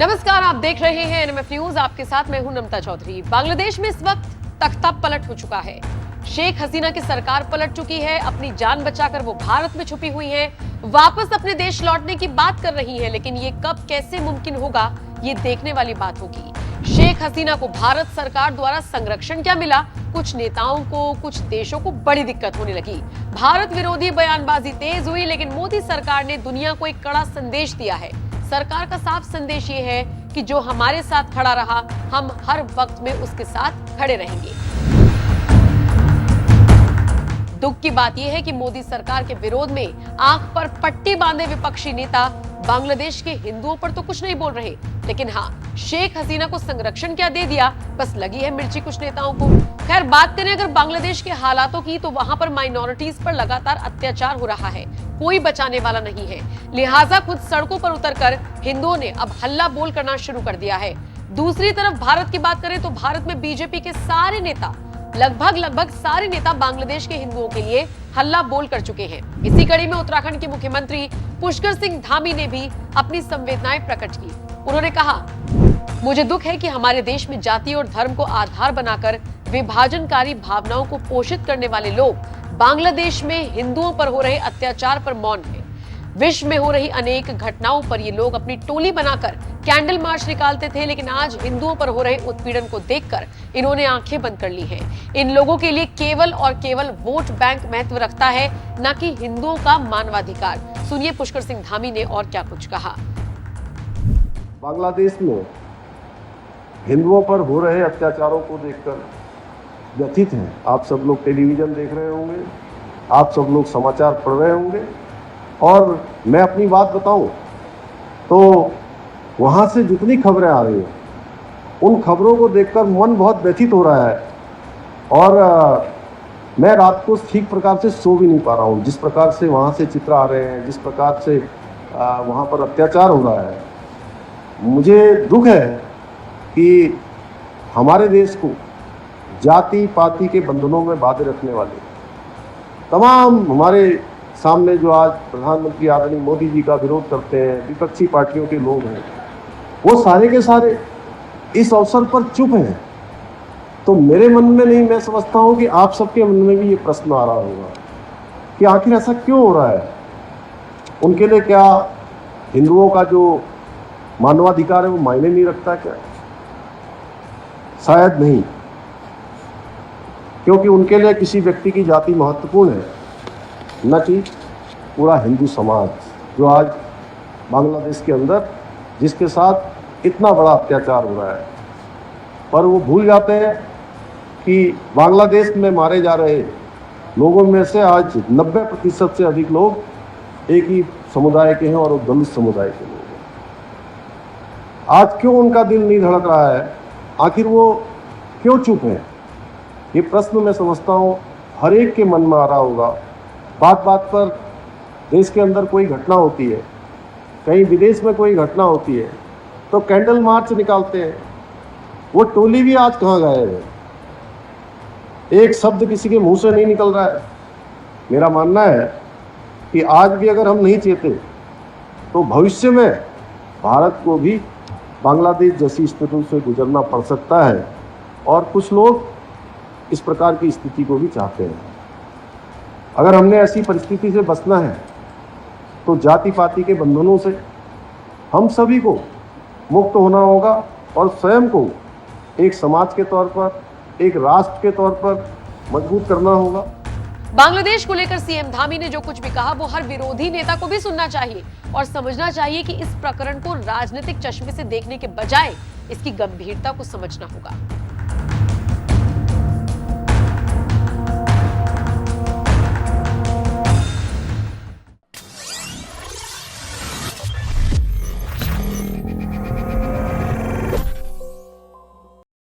नमस्कार, आप देख रहे हैं एनएमएफ न्यूज। आपके साथ मैं हूं नमता चौधरी। बांग्लादेश में इस वक्त तख्ता पलट हो चुका है। शेख हसीना की सरकार पलट चुकी है। अपनी जान बचाकर वो भारत में छुपी हुई हैं, वापस अपने देश लौटने की बात कर रही हैं, लेकिन ये कब कैसे मुमकिन होगा, ये देखने वाली बात होगी। शेख हसीना को भारत सरकार द्वारा संरक्षण क्या मिला? कुछ नेताओं को, कुछ देशों को बड़ी दिक्कत होने लगी। भारत विरोधी बयानबाजी तेज हुई, लेकिन मोदी सरकार ने दुनिया को एक कड़ा संदेश दिया है। सरकार का साफ संदेश ये है कि जो हमारे साथ खड़ा रहा, हम हर वक्त में उसके साथ खड़े रहेंगे। दुख की बात यह है कि मोदी सरकार के विरोध में आंख पर पट्टी बांधे विपक्षी नेता बांग्लादेश के हिंदुओं पर तो कुछ नहीं बोल रहे, लेकिन हाँ, शेख हसीना को संरक्षण क्या दे दिया, बस लगी है मिर्ची कुछ नेताओं को। खैर, बात करें अगर बांग्लादेश के हालातों की, तो वहां पर माइनॉरिटीज पर लगातार अत्याचार हो रहा है, कोई बचाने वाला नहीं है। लिहाजा खुद सड़कों पर उतरकर हिंदुओं ने अब हल्ला बोल करना शुरू कर दिया है। दूसरी तरफ भारत की बात करें तो भारत में बीजेपी के सारे नेता, लगभग सारे नेता बांग्लादेश के हिंदुओं के लिए हल्ला बोल कर चुके हैं। इसी कड़ी में उत्तराखंड के मुख्यमंत्री पुष्कर सिंह धामी ने भी अपनी संवेदनाएं प्रकट की। उन्होंने कहा, मुझे दुख है कि हमारे देश में जाति और धर्म को आधार बनाकर विभाजनकारी भावनाओं को पोषित करने वाले लोग बांग्लादेश में हिंदुओं पर हो रहे अत्याचार पर मौन है। विश्व में हो रही अनेक घटनाओं पर ये लोग अपनी टोली बनाकर कैंडल मार्च निकालते थे, लेकिन आज हिंदुओं पर हो रहे उत्पीड़न को देखकर इन्होंने आंखें बंद कर ली हैं। इन लोगों के लिए केवल और केवल वोट बैंक महत्व रखता है, न कि हिंदुओं का मानवाधिकार। सुनिए पुष्कर सिंह धामी ने और क्या कुछ कहा। बांग्लादेश में हिंदुओं पर हो रहे अत्याचारों को देखकर व्यथित हैं। आप सब लोग टेलीविजन देख रहे होंगे, आप सब लोग समाचार पढ़ रहे होंगे, और मैं अपनी बात बताऊं तो वहाँ से जितनी खबरें आ रही हैं, उन खबरों को देखकर मन बहुत व्यथित हो रहा है। और मैं रात को ठीक प्रकार से सो भी नहीं पा रहा हूँ। जिस प्रकार से वहाँ से चित्र आ रहे हैं, जिस प्रकार से वहाँ पर अत्याचार हो रहा है, मुझे दुख है कि हमारे देश को जाति पाति के बंधनों में बांधे रखने वाले तमाम हमारे सामने जो आज प्रधानमंत्री आदरणीय मोदी जी का विरोध करते हैं, विपक्षी पार्टियों के लोग हैं, वो सारे के सारे इस अवसर पर चुप हैं। तो मेरे मन में नहीं, मैं समझता हूँ कि आप सबके मन में भी ये प्रश्न आ रहा होगा कि आखिर ऐसा क्यों हो रहा है। उनके लिए क्या हिंदुओं का जो मानवाधिकार है वो मायने नहीं रखता क्या? शायद नहीं, क्योंकि उनके लिए किसी व्यक्ति की जाति महत्वपूर्ण है, न कि पूरा हिंदू समाज जो आज बांग्लादेश के अंदर जिसके साथ इतना बड़ा अत्याचार हो रहा है। पर वो भूल जाते हैं कि बांग्लादेश में मारे जा रहे लोगों में से आज 90% से अधिक लोग एक ही समुदाय के हैं, और वो दलित समुदाय के लोग हैं। आज क्यों उनका दिल नहीं धड़क रहा है? आखिर वो क्यों चुप हैं? ये प्रश्न मैं समझता हूँ हर एक के मन में आ रहा होगा। बात बात पर देश के अंदर कोई घटना होती है, कहीं विदेश में कोई घटना होती है, तो कैंडल मार्च निकालते हैं। वो टोली भी आज कहाँ गए हैं? एक शब्द किसी के मुंह से नहीं निकल रहा है। मेरा मानना है कि आज भी अगर हम नहीं चेते तो भविष्य में भारत को भी बांग्लादेश जैसी स्थिति से गुजरना पड़ सकता है, और कुछ लोग इस प्रकार की स्थिति को भी चाहते हैं। अगर हमने ऐसी परिस्थिति से बचना है तो जाति पाति के बंधनों से हम सभी को मुक्त होना होगा, और स्वयं को एक समाज के तौर पर, एक राष्ट्र के तौर पर मजबूत करना होगा। बांग्लादेश को लेकर सीएम धामी ने जो कुछ भी कहा, वो हर विरोधी नेता को भी सुनना चाहिए और समझना चाहिए कि इस प्रकरण को राजनीतिक चश्मे से देखने के बजाय इसकी गंभीरता को समझना होगा।